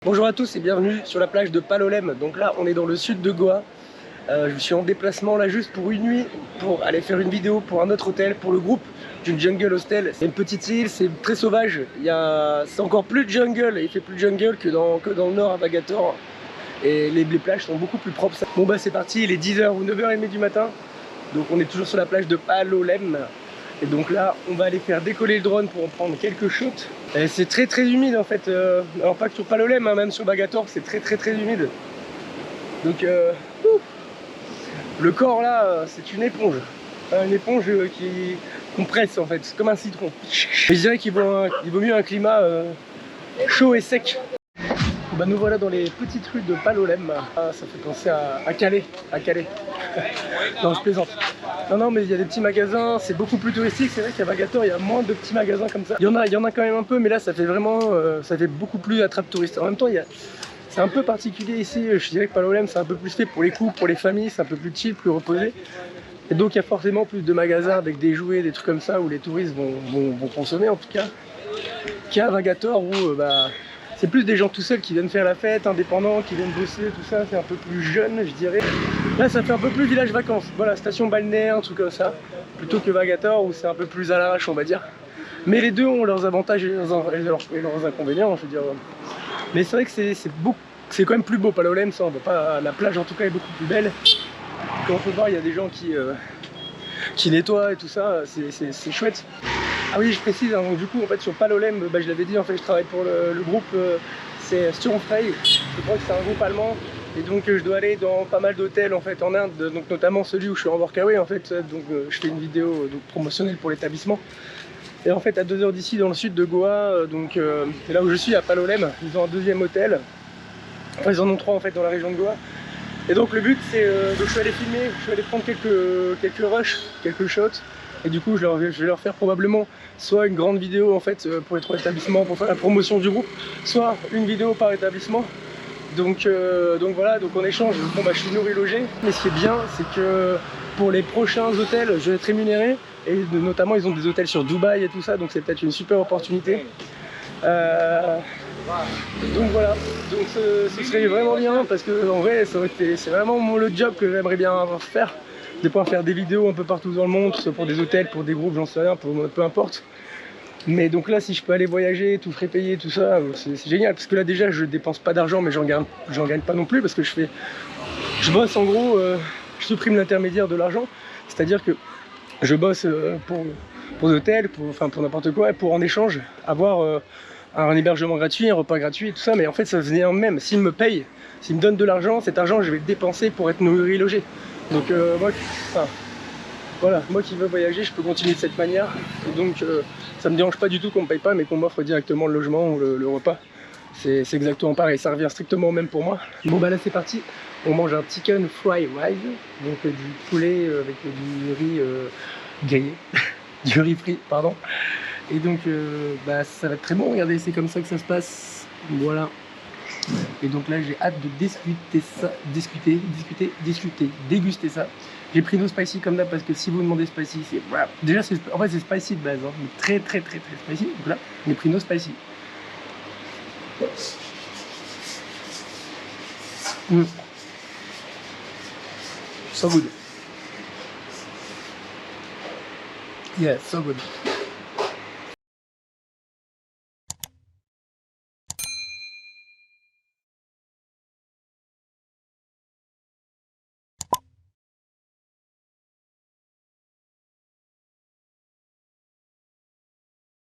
Bonjour à tous et bienvenue sur la plage de Palolem. Donc là on est dans le sud de Goa. Je suis en déplacement là juste pour une nuit pour aller faire une vidéo pour un autre hôtel, pour le groupe d'une jungle hostel. C'est une petite île, c'est très sauvage. C'est encore plus de jungle, il fait plus de jungle que dans le nord à Vagator. Et les plages sont beaucoup plus propres. Bon bah c'est parti, il est 10h ou 9h30 du matin. Donc on est toujours sur la plage de Palolem. Et donc là, on va aller faire décoller le drone pour en prendre quelques shots. C'est très humide en fait. Alors pas que sur Palolem, hein, même sur Vagator, c'est très humide. Donc le corps là, c'est une éponge. Une éponge qui compresse en fait, c'est comme un citron. Mais je dirais qu'il vaut mieux un climat chaud et sec. Bah nous voilà dans les petites rues de Palolem. Ah, ça fait penser à Calais. Non, je plaisante. Non, mais il y a des petits magasins, c'est beaucoup plus touristique. C'est vrai qu'à Vagator, il y a moins de petits magasins comme ça. Il y en a quand même un peu, mais là, ça fait vraiment, ça fait beaucoup plus attrape touriste. En même temps, c'est un peu particulier ici. Je dirais que Palolem, c'est un peu plus fait pour les couples, pour les familles. C'est un peu plus chill, plus reposé. Et donc, il y a forcément plus de magasins avec des jouets, des trucs comme ça, où les touristes vont consommer, en tout cas. Qu'à Vagator, où c'est plus des gens tout seuls qui viennent faire la fête, indépendants, qui viennent bosser, tout ça, c'est un peu plus jeune, je dirais. Là, ça fait un peu plus village vacances, voilà, station balnéaire, un truc comme ça, plutôt que Vagator, où c'est un peu plus à l'arrache, on va dire. Mais les deux ont leurs avantages et leurs inconvénients, je veux dire. Mais c'est vrai que c'est quand même plus beau, Palolem, ça, on va pas, la plage en tout cas est beaucoup plus belle. Quand on peut voir, il y a des gens qui nettoient et tout ça, c'est chouette. Ah oui, je précise, hein, donc du coup en fait sur Palolem, je l'avais dit, en fait je travaille pour le groupe, c'est Sturmfrey, je crois que c'est un groupe allemand, et donc je dois aller dans pas mal d'hôtels en fait en Inde, donc notamment celui où je suis en workaway en fait, donc je fais une vidéo promotionnelle pour l'établissement. Et en fait à 2 heures d'ici dans le sud de Goa, donc là où je suis à Palolem, ils ont un deuxième hôtel, enfin ils en ont 3 en fait dans la région de Goa. Et donc le but c'est, je vais aller filmer, je vais aller prendre quelques rushs, quelques shots. Et du coup je vais leur faire probablement soit une grande vidéo en fait pour les 3 établissements pour faire la promotion du groupe, soit une vidéo par établissement. Donc voilà, donc on échange. Bon je suis nourri logé, mais ce qui est bien c'est que pour les prochains hôtels je vais être rémunéré, et notamment ils ont des hôtels sur Dubaï et tout ça, donc c'est peut-être une super opportunité. Donc voilà, donc ce serait vraiment bien parce que en vrai c'est vraiment le job que j'aimerais bien faire, de pouvoir faire des vidéos un peu partout dans le monde, soit pour des hôtels, pour des groupes, j'en sais rien, peu importe. Mais donc là si je peux aller voyager, tout frais payé, tout ça, c'est génial, parce que là déjà je dépense pas d'argent, mais j'en gagne pas non plus, parce que je bosse en gros, je supprime l'intermédiaire de l'argent, c'est à dire que je bosse pour des hôtels, pour n'importe quoi, et pour en échange avoir un hébergement gratuit, un repas gratuit, tout ça. Mais en fait ça venait en même, s'ils me payent, s'ils me donnent de l'argent, cet argent je vais le dépenser pour être nourri, logé. Donc moi qui veux voyager, je peux continuer de cette manière. Et donc ça me dérange pas du tout qu'on me paye pas, mais qu'on m'offre directement le logement ou le repas. C'est exactement pareil, ça revient strictement au même pour moi. Bon bah là c'est parti, on mange un chicken fried rice, donc du poulet avec du riz grillé, du riz frit, pardon. Et donc ça va être très bon, regardez, c'est comme ça que ça se passe, voilà. Et donc là j'ai hâte de déguster ça. J'ai pris no spicy comme d'hab, parce que si vous demandez spicy, c'est déjà en fait c'est spicy de base, hein, mais très spicy. Donc là j'ai pris no spicy. So good. Yeah, so good.